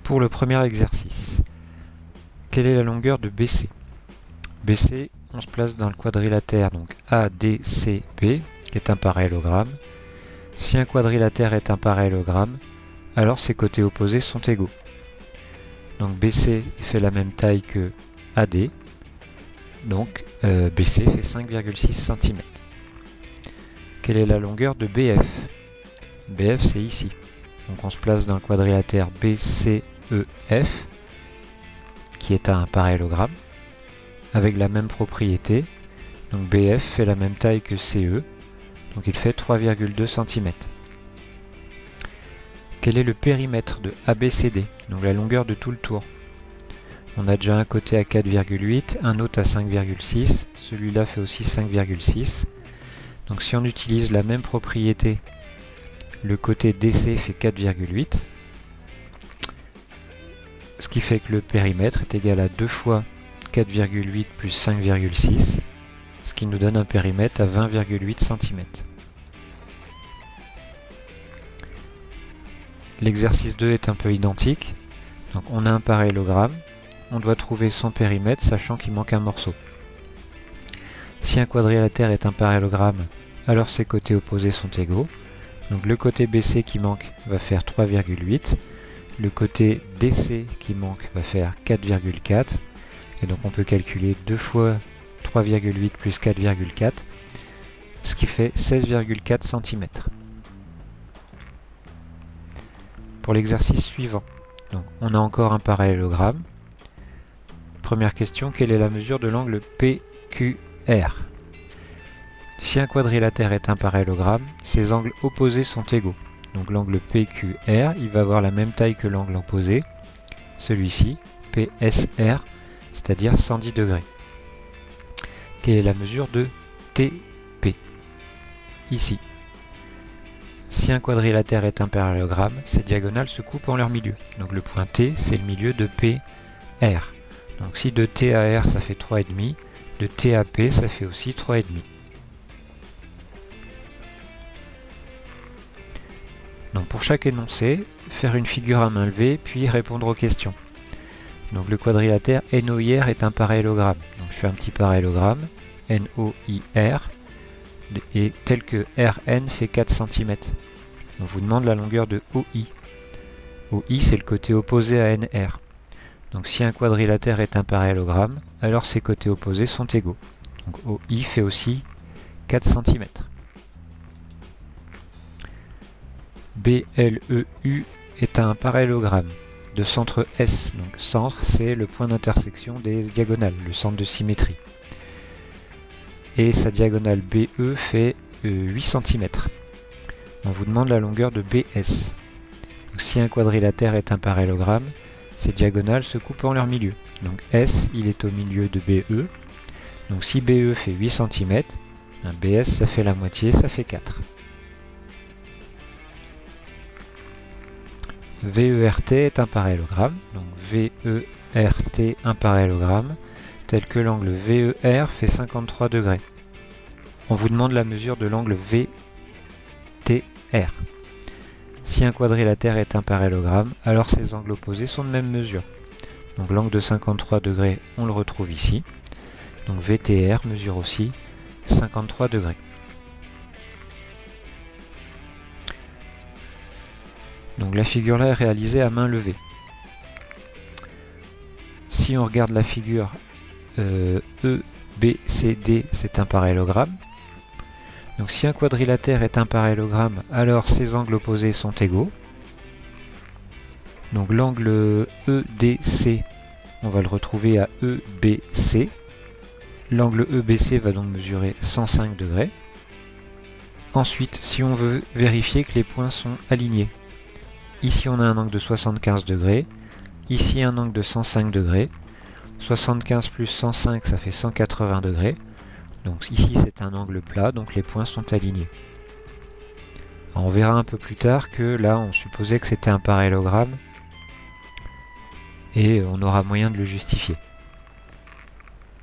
Pour le premier exercice, quelle est la longueur de BC? BC, on se place dans le quadrilatère donc ADCB, qui est un parallélogramme. Si un quadrilatère est un parallélogramme, alors ses côtés opposés sont égaux. Donc BC fait la même taille que AD, donc BC fait 5,6 cm. Quelle est la longueur de BF? BF c'est ici. Donc on se place dans le quadrilatère BCEF, qui est un parallélogramme, avec la même propriété. Donc BF fait la même taille que CE, donc il fait 3,2 cm. Quel est le périmètre de ABCD, donc la longueur de tout le tour? On a déjà un côté à 4,8, un autre à 5,6, celui-là fait aussi 5,6. Donc si on utilise la même propriété, le côté DC fait 4,8, ce qui fait que le périmètre est égal à 2 fois 4,8 plus 5,6, ce qui nous donne un périmètre à 20,8 cm. L'exercice 2 est un peu identique. Donc on a un parallélogramme, on doit trouver son périmètre sachant qu'il manque un morceau. Si un quadrilatère est un parallélogramme, alors ses côtés opposés sont égaux. Donc le côté BC qui manque va faire 3,8, le côté DC qui manque va faire 4,4, et donc on peut calculer 2 fois 3,8 plus 4,4, ce qui fait 16,4 cm. Pour l'exercice suivant, donc on a encore un parallélogramme. Première question, quelle est la mesure de l'angle PQR? Si un quadrilatère est un parallélogramme, ses angles opposés sont égaux. Donc l'angle PQR, il va avoir la même taille que l'angle opposé, celui-ci, PSR, c'est-à-dire 110 degrés. Quelle est la mesure de TP? Ici. Si un quadrilatère est un parallélogramme, ses diagonales se coupent en leur milieu. Donc le point T, c'est le milieu de PR. Donc si de T à R, ça fait 3,5, de T à P, ça fait aussi 3,5. Donc pour chaque énoncé, faire une figure à main levée, puis répondre aux questions. Donc le quadrilatère NOIR est un parallélogramme. Donc je fais un petit parallélogramme, NOIR, et tel que RN fait 4 cm. On vous demande la longueur de OI. OI c'est le côté opposé à NR. Donc si un quadrilatère est un parallélogramme, alors ses côtés opposés sont égaux. Donc OI fait aussi 4 cm. BLEU est un parallélogramme de centre S. Donc centre, c'est le point d'intersection des diagonales, le centre de symétrie. Et sa diagonale BE fait 8 cm. On vous demande la longueur de BS. Donc, si un quadrilatère est un parallélogramme, ces diagonales se coupent en leur milieu. Donc S, il est au milieu de BE. Donc si BE fait 8 cm, BS ça fait la moitié, ça fait 4. VERT est un parallélogramme, donc VERT un parallélogramme, tel que l'angle VER fait 53 degrés. On vous demande la mesure de l'angle VTR. Si un quadrilatère est un parallélogramme, alors ses angles opposés sont de même mesure. Donc l'angle de 53 degrés, on le retrouve ici. Donc VTR mesure aussi 53 degrés. Donc la figure là est réalisée à main levée. Si on regarde la figure EBCD, c'est un parallélogramme. Donc si un quadrilatère est un parallélogramme, alors ses angles opposés sont égaux. Donc l'angle EDC, on va le retrouver à EBC. L'angle EBC va donc mesurer 105 degrés. Ensuite, si on veut vérifier que les points sont alignés, ici on a un angle de 75 degrés, ici un angle de 105 degrés, 75 plus 105 ça fait 180 degrés, donc ici c'est un angle plat, donc les points sont alignés. Alors, on verra un peu plus tard que là on supposait que c'était un parallélogramme et on aura moyen de le justifier.